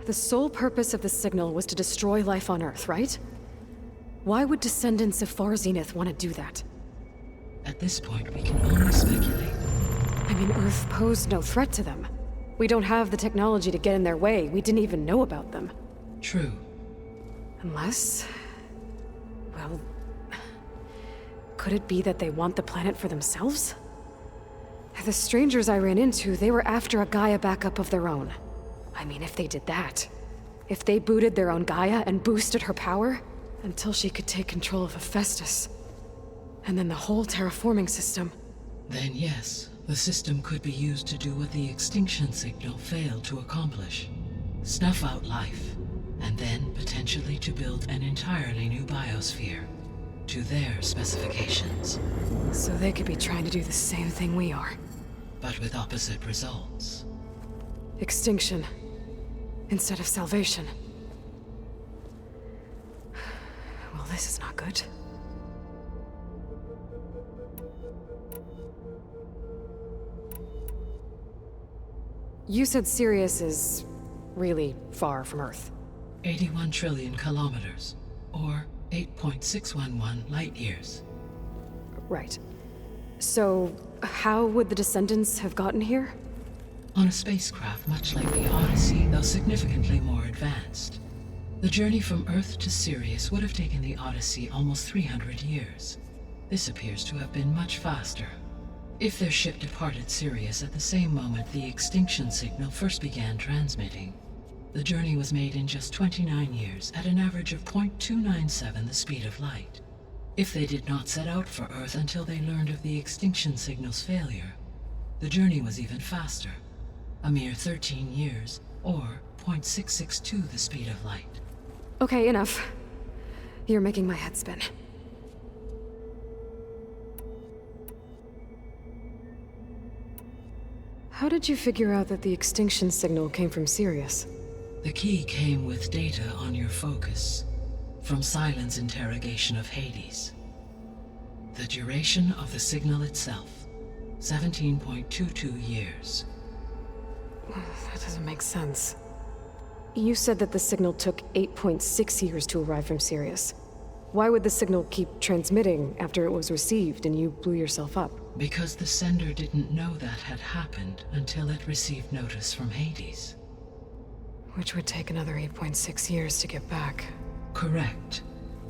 The sole purpose of the signal was to destroy life on Earth, right? Why would descendants of Far Zenith want to do that? At this point, we can only speculate. I mean, Earth posed no threat to them. We don't have the technology to get in their way. We didn't even know about them. True. Unless... well... could it be that they want the planet for themselves? The strangers I ran into, they were after a Gaia backup of their own. I mean, if they did that... if they booted their own Gaia and boosted her power... until she could take control of Hephaestus. And then the whole terraforming system. Then yes, the system could be used to do what the extinction signal failed to accomplish. Snuff out life, and then potentially to build an entirely new biosphere, to their specifications. So they could be trying to do the same thing we are. But with opposite results. Extinction, instead of salvation. Well, this is not good. You said Sirius is really far from Earth. 81 trillion kilometers, or 8.611 light years. Right. So, how would the descendants have gotten here? On a spacecraft much like the Odyssey, though significantly more advanced. The journey from Earth to Sirius would have taken the Odyssey almost 300 years. This appears to have been much faster. If their ship departed Sirius at the same moment the extinction signal first began transmitting, the journey was made in just 29 years at an average of 0.297 the speed of light. If they did not set out for Earth until they learned of the extinction signal's failure, the journey was even faster, a mere 13 years, or 0.662 the speed of light. Okay, enough. You're making my head spin. How did you figure out that the extinction signal came from Sirius? The key came with data on your focus, from Silent's interrogation of Hades. The duration of the signal itself, 17.22 years. That doesn't make sense. You said that the signal took 8.6 years to arrive from Sirius. Why would the signal keep transmitting after it was received and you blew yourself up? Because the sender didn't know that had happened until it received notice from Hades. Which would take another 8.6 years to get back. Correct.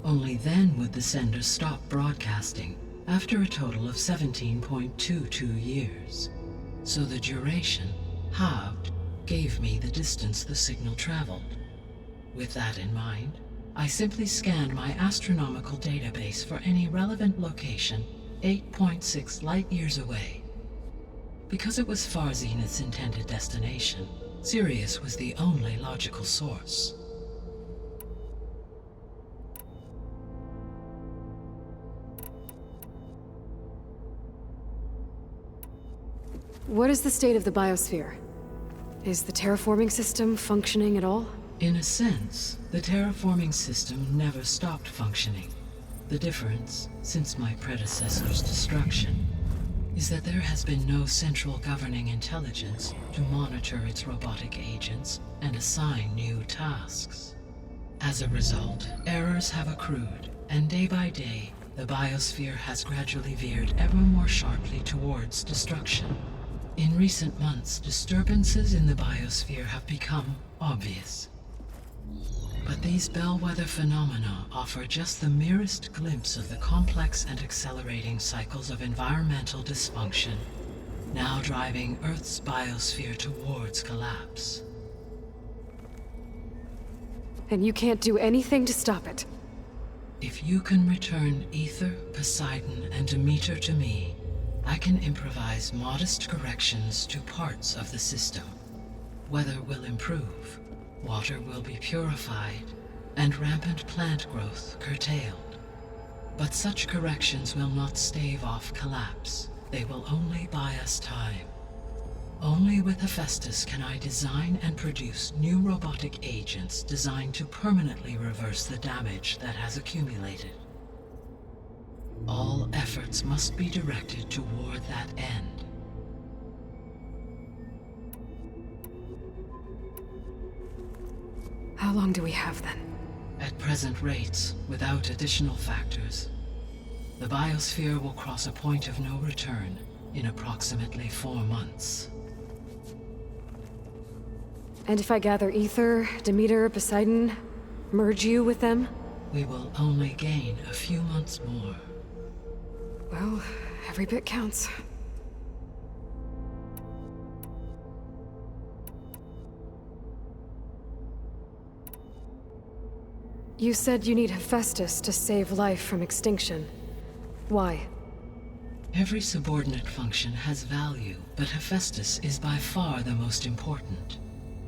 Only then would the sender stop broadcasting, after a total of 17.22 years. So the duration, halved, gave me the distance the signal traveled. With that in mind, I simply scanned my astronomical database for any relevant location 8.6 light-years away. Because it was Far Zenith's intended destination, Sirius was the only logical source. What is the state of the biosphere? Is the terraforming system functioning at all? In a sense, the terraforming system never stopped functioning. The difference, since my predecessor's destruction, is that there has been no central governing intelligence to monitor its robotic agents and assign new tasks. As a result, errors have accrued, and day by day, the biosphere has gradually veered ever more sharply towards destruction. In recent months, disturbances in the biosphere have become obvious. But these bellwether phenomena offer just the merest glimpse of the complex and accelerating cycles of environmental dysfunction, now driving Earth's biosphere towards collapse. And you can't do anything to stop it? If you can return Ether, Poseidon, and Demeter to me, I can improvise modest corrections to parts of the system. Weather will improve, water will be purified, and rampant plant growth curtailed. But such corrections will not stave off collapse. They will only buy us time. Only with Hephaestus can I design and produce new robotic agents designed to permanently reverse the damage that has accumulated. All efforts must be directed toward that end. long do we have then? At present rates, without additional factors, the biosphere will cross a point of no return in approximately 4 months. And if I gather Ether, Demeter, Poseidon, merge you with them? We will only gain a few months more. Well, every bit counts. You said you need Hephaestus to save life from extinction. Why? Every subordinate function has value, but Hephaestus is by far the most important.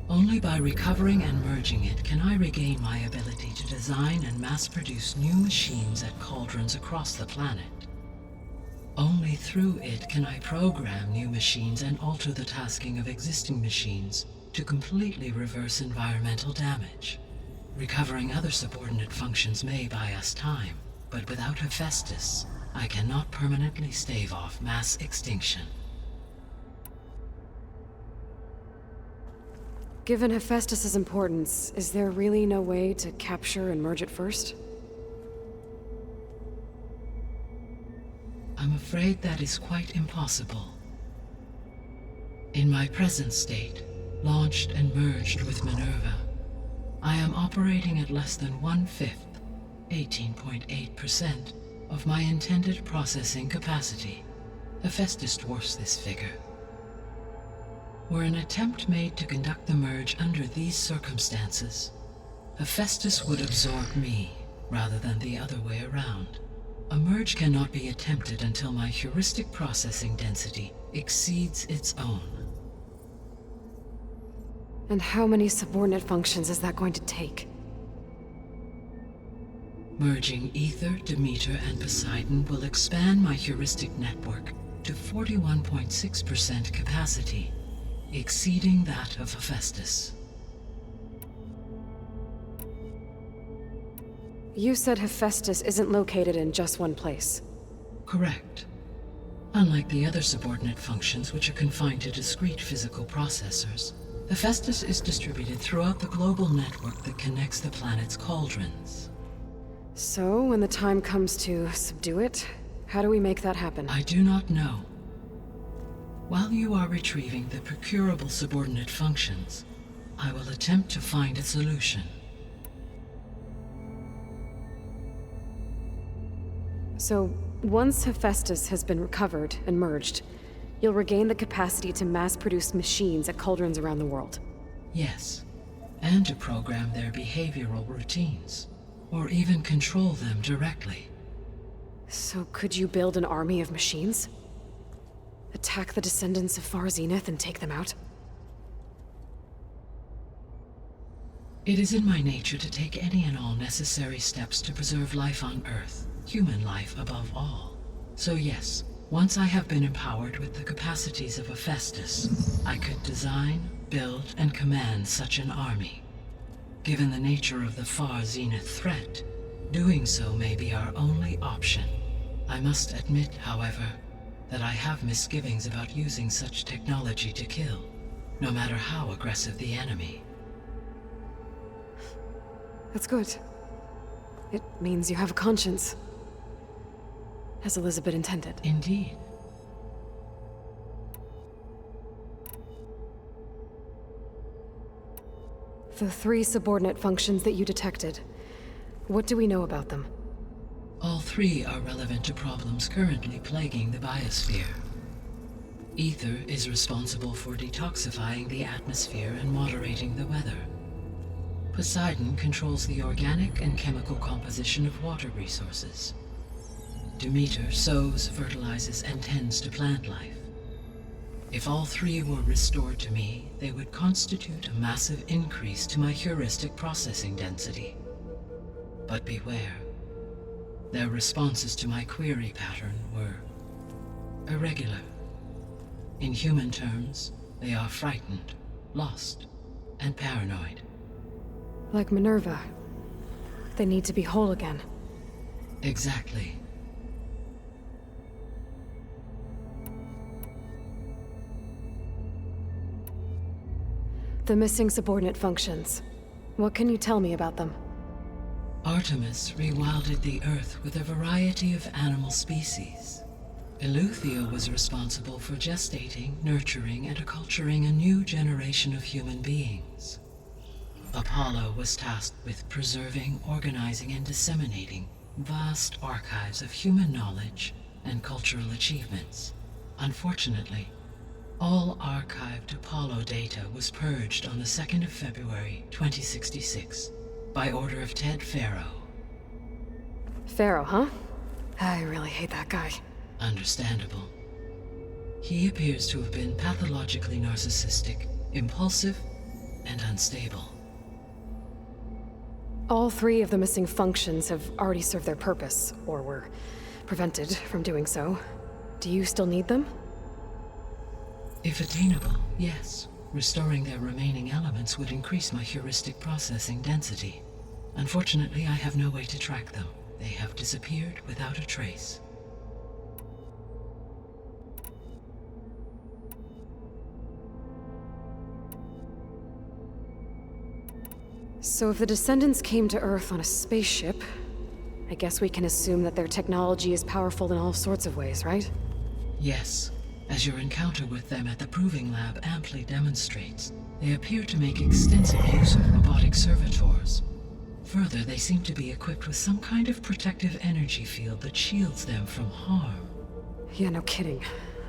Only by recovering and merging it can I regain my ability to design and mass-produce new machines at cauldrons across the planet. Only through it can I program new machines and alter the tasking of existing machines to completely reverse environmental damage. Recovering other subordinate functions may buy us time, but without Hephaestus, I cannot permanently stave off mass extinction. Given Hephaestus's importance, is there really no way to capture and merge it first? I'm afraid that is quite impossible. In my present state, launched and merged with Minerva, I am operating at less than 1/5, 18.8%, of my intended processing capacity. Hephaestus dwarfs this figure. Were an attempt made to conduct the merge under these circumstances, Hephaestus would absorb me, rather than the other way around. A merge cannot be attempted until my heuristic processing density exceeds its own. And how many subordinate functions is that going to take? Merging Ether, Demeter, and Poseidon will expand my heuristic network to 41.6% capacity, exceeding that of Hephaestus. You said Hephaestus isn't located in just one place. Correct. Unlike the other subordinate functions, which are confined to discrete physical processors, Hephaestus is distributed throughout the global network that connects the planet's cauldrons. So, when the time comes to subdue it, how do we make that happen? I do not know. While you are retrieving the procurable subordinate functions, I will attempt to find a solution. So, once Hephaestus has been recovered and merged, you'll regain the capacity to mass-produce machines at cauldrons around the world. Yes, and to program their behavioral routines, or even control them directly. So could you build an army of machines? Attack the descendants of Far Zenith and take them out? It is in my nature to take any and all necessary steps to preserve life on Earth, human life above all. So yes, once I have been empowered with the capacities of Hephaestus, I could design, build, and command such an army. Given the nature of the Far Zenith threat, doing so may be our only option. I must admit, however, that I have misgivings about using such technology to kill, no matter how aggressive the enemy. That's good. It means you have a conscience. As Elizabeth intended. Indeed. The 3 subordinate functions that you detected, what do we know about them? All 3 are relevant to problems currently plaguing the biosphere. Ether is responsible for detoxifying the atmosphere and moderating the weather. Poseidon controls the organic and chemical composition of water resources. Demeter sows, fertilizes, and tends to plant life. If all 3 were restored to me, they would constitute a massive increase to my heuristic processing density. But beware. Their responses to my query pattern were irregular. In human terms, they are frightened, lost, and paranoid. Like Minerva. They need to be whole again. Exactly. The missing subordinate functions. What can you tell me about them? Artemis rewilded the Earth with a variety of animal species. Eleuthia was responsible for gestating, nurturing, and acculturating a new generation of human beings. Apollo was tasked with preserving, organizing, and disseminating vast archives of human knowledge and cultural achievements. Unfortunately, all archived Apollo data was purged on the 2nd of February, 2066, by order of Ted Faro. Pharaoh, huh? I really hate that guy. Understandable. He appears to have been pathologically narcissistic, impulsive, and unstable. All 3 of the missing functions have already served their purpose, or were prevented from doing so. Do you still need them? If attainable, yes. Restoring their remaining elements would increase my heuristic processing density. Unfortunately, I have no way to track them. They have disappeared without a trace. So if the descendants came to Earth on a spaceship, I guess we can assume that their technology is powerful in all sorts of ways, right? Yes. As your encounter with them at the Proving Lab amply demonstrates, they appear to make extensive use of robotic servitors. Further, they seem to be equipped with some kind of protective energy field that shields them from harm. Yeah, no kidding.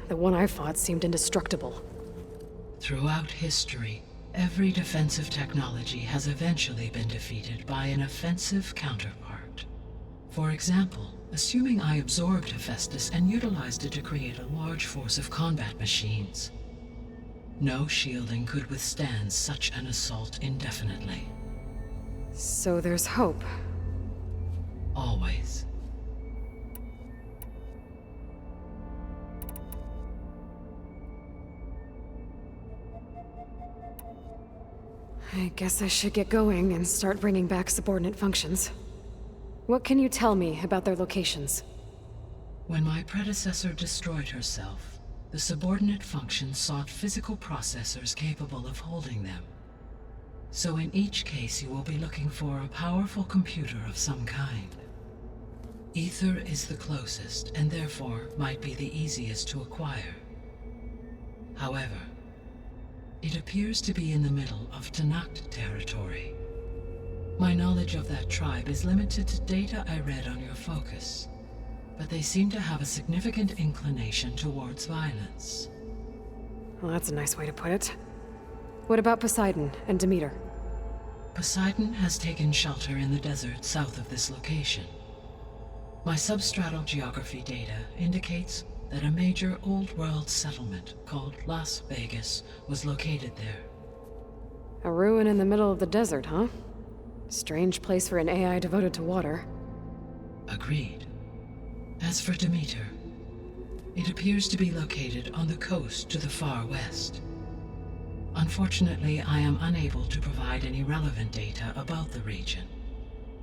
The one I fought seemed indestructible. Throughout history, every defensive technology has eventually been defeated by an offensive counterpart. For example, assuming I absorbed Hephaestus and utilized it to create a large force of combat machines. No shielding could withstand such an assault indefinitely. So there's hope. Always. I guess I should get going and start bringing back subordinate functions. What can you tell me about their locations? When my predecessor destroyed herself, the subordinate functions sought physical processors capable of holding them. So in each case you will be looking for a powerful computer of some kind. Ether is the closest, and therefore might be the easiest to acquire. However, it appears to be in the middle of Tanakh territory. My knowledge of that tribe is limited to data I read on your focus, but they seem to have a significant inclination towards violence. Well, that's a nice way to put it. What about Poseidon and Demeter? Poseidon has taken shelter in the desert south of this location. My substratal geography data indicates that a major old-world settlement called Las Vegas was located there. A ruin in the middle of the desert, huh? Strange place for an AI devoted to water. Agreed. As for Demeter, it appears to be located on the coast to the far west. Unfortunately, I am unable to provide any relevant data about the region.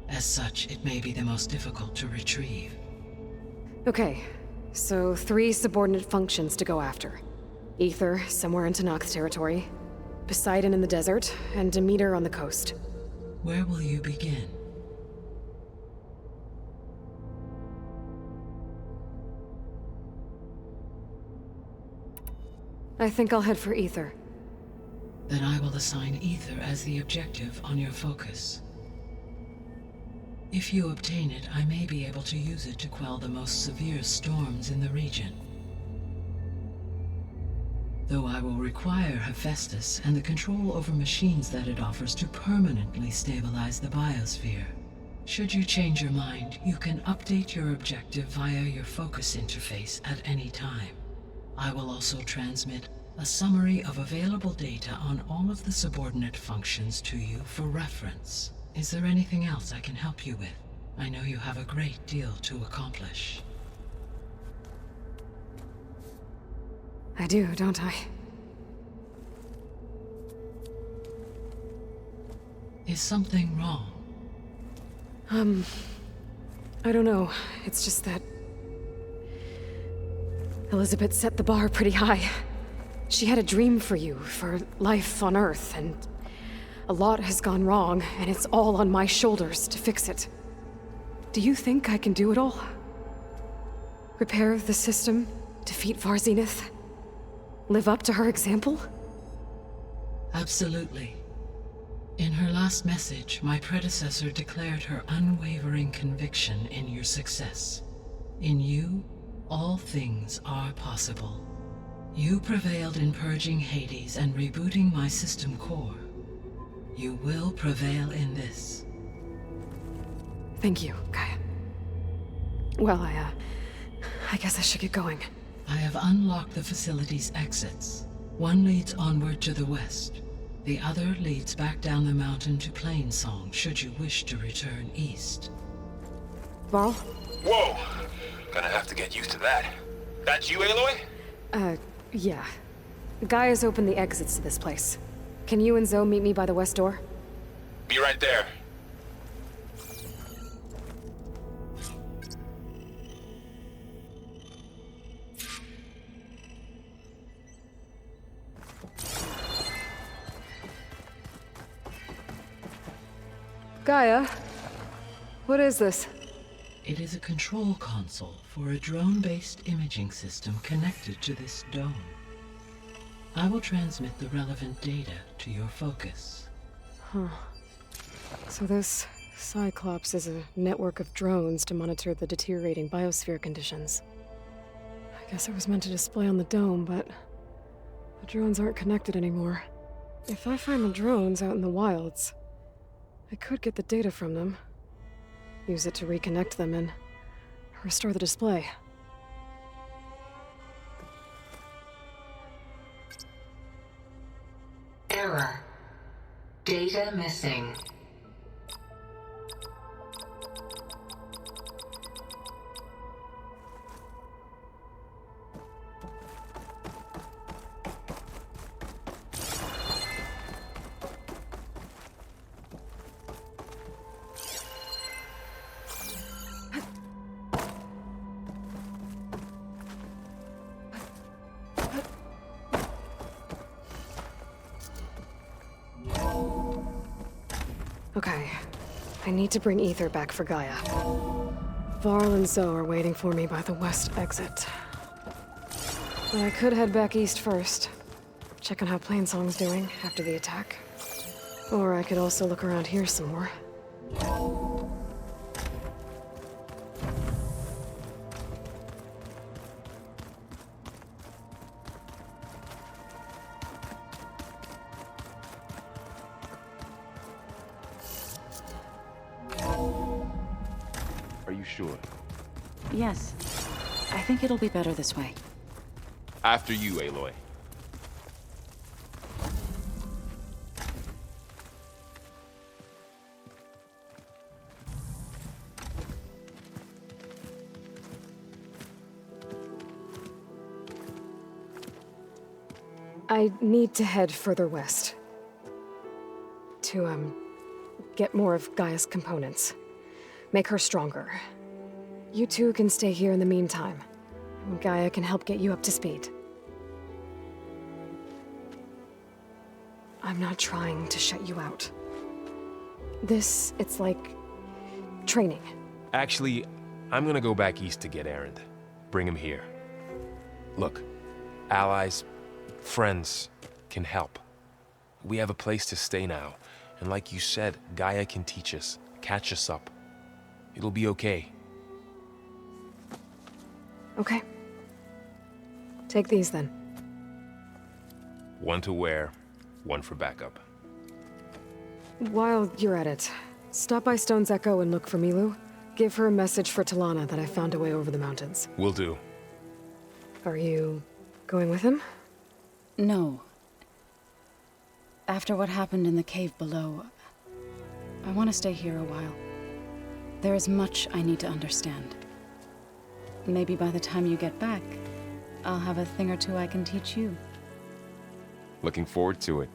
As such, it may be the most difficult to retrieve. Okay, so 3 subordinate functions to go after. Ether, somewhere in Tanakh territory, Poseidon in the desert, and Demeter on the coast. Where will you begin? I think I'll head for Ether. Then I will assign Ether as the objective on your focus. If you obtain it, I may be able to use it to quell the most severe storms in the region. Though I will require Hephaestus and the control over machines that it offers to permanently stabilize the biosphere. Should you change your mind, you can update your objective via your focus interface at any time. I will also transmit a summary of available data on all of the subordinate functions to you for reference. Is there anything else I can help you with? I know you have a great deal to accomplish. I do, don't I? Is something wrong? I don't know. It's just that Elizabeth set the bar pretty high. She had a dream for you, for life on Earth, and A lot has gone wrong, and it's all on my shoulders to fix it. Do you think I can do it all? Repair the system, defeat Varzenith, live up to her example? Absolutely. In her last message, my predecessor declared her unwavering conviction in your success. In you, all things are possible. You prevailed in purging Hades and rebooting my system core. You will prevail in this. Thank you, Gaia. Well, I guess I should get going. I have unlocked the facility's exits. One leads onward to the west. The other leads back down the mountain to Plainsong, should you wish to return east. Varl? Whoa! Gonna have to get used to that. That's you, Aloy? Yeah. Gaia's opened the exits to this place. Can you and Zoe meet me by the west door? Be right there. Gaia? What is this? It is a control console for a drone-based imaging system connected to this dome. I will transmit the relevant data to your focus. Huh. So this Cyclops is a network of drones to monitor the deteriorating biosphere conditions. I guess it was meant to display on the dome, but the drones aren't connected anymore. If I find the drones out in the wilds, I could get the data from them, use it to reconnect them and restore the display. Error. Data missing. Okay, I need to bring Ether back for Gaia. Varl and Zoe are waiting for me by the west exit. But I could head back east first, check on how Plainsong's doing after the attack. Or I could also look around here some more. Are you sure? Yes. I think it'll be better this way. After you, Aloy. I need to head further west. To, get more of Gaia's components. Make her stronger. You two can stay here in the meantime. Gaia can help get you up to speed. I'm not trying to shut you out. It's like training. Actually, I'm gonna go back east to get Erend. Bring him here. Look, allies, friends can help. We have a place to stay now, and like you said, Gaia can teach us, catch us up. It'll be okay. Okay. Take these then. One to wear, one for backup. While you're at it, stop by Stone's Echo and look for Milu. Give her a message for Talana that I found a way over the mountains. Will do. Are you going with him? No. After what happened in the cave below, I want to stay here a while. There is much I need to understand. Maybe by the time you get back, I'll have a thing or two I can teach you. Looking forward to it.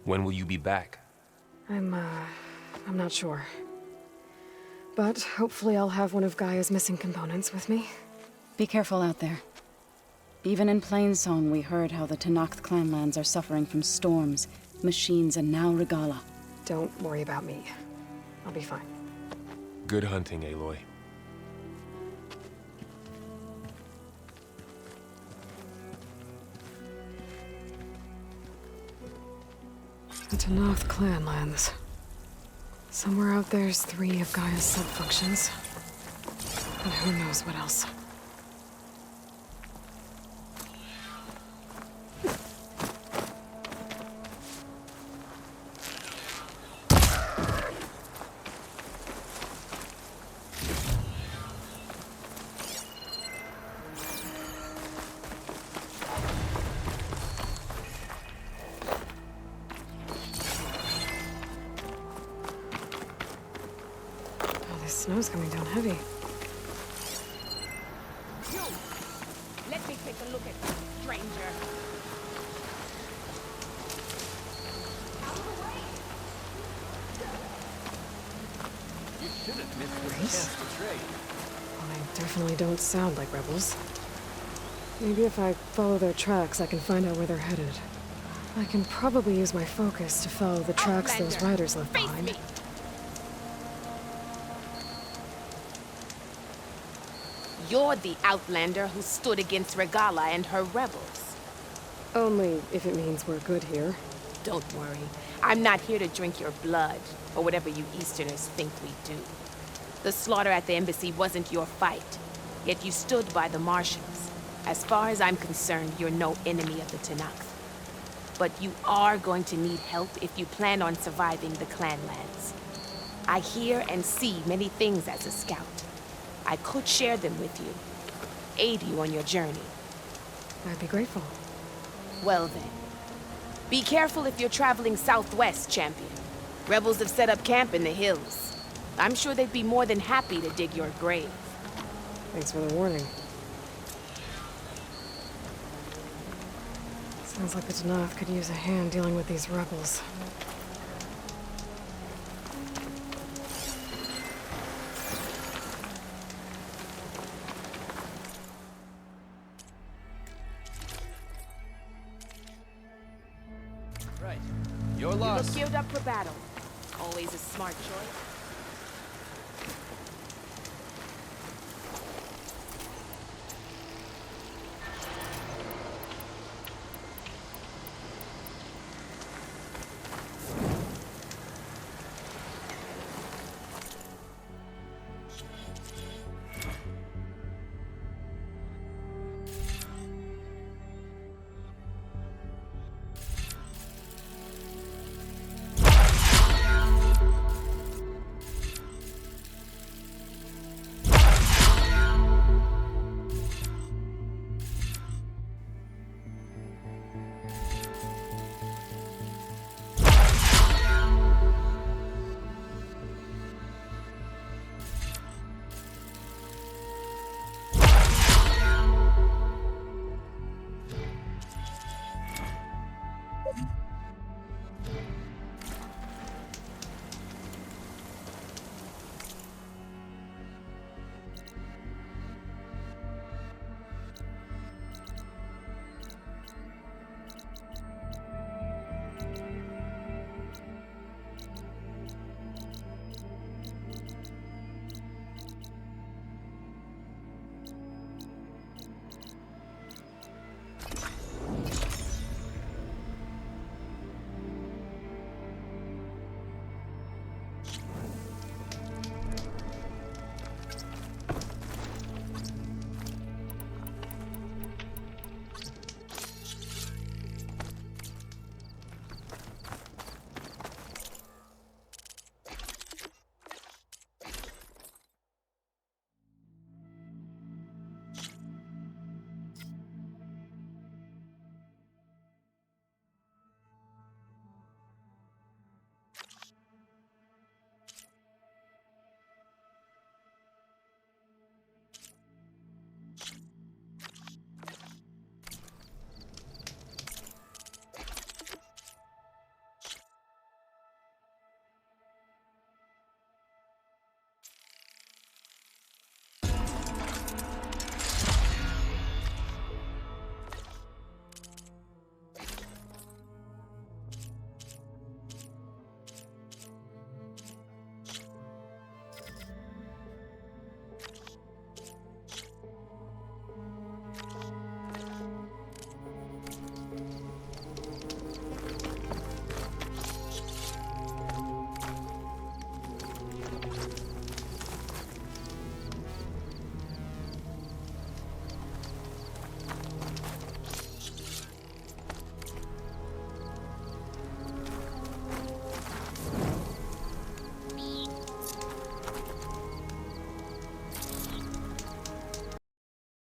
When will you be back? I'm not sure. But hopefully I'll have one of Gaia's missing components with me. Be careful out there. Even in Plainsong, we heard how the Tenakth clanlands are suffering from storms, machines, and now Regala. Don't worry about me. I'll be fine. Good hunting, Aloy. The Tanoth clan lands. Somewhere out there's 3 of Gaia's sub-functions. And who knows what else. Snow's coming down heavy. Let me take a look at you, stranger. Out of the way! You shouldn't miss this chance to trade. Well, they definitely don't sound like rebels. Maybe if I follow their tracks, I can find out where they're headed. I can probably use my focus to follow the tracks those riders left Face behind. me. You're the Outlander who stood against Regala and her rebels. Only if it means we're good here. Don't worry. I'm not here to drink your blood, or whatever you Easterners think we do. The slaughter at the embassy wasn't your fight, yet you stood by the Martians. As far as I'm concerned, you're no enemy of the Tanoth. But you are going to need help if you plan on surviving the clanlands. I hear and see many things as a scout. I could share them with you, aid you on your journey. I'd be grateful. Well then, be careful if you're traveling southwest, champion. Rebels have set up camp in the hills. I'm sure they'd be more than happy to dig your grave. Thanks for the warning. Sounds like the Tanoth could use a hand dealing with these rebels. Right. Your You loss. look geared up for battle. Always a smart choice.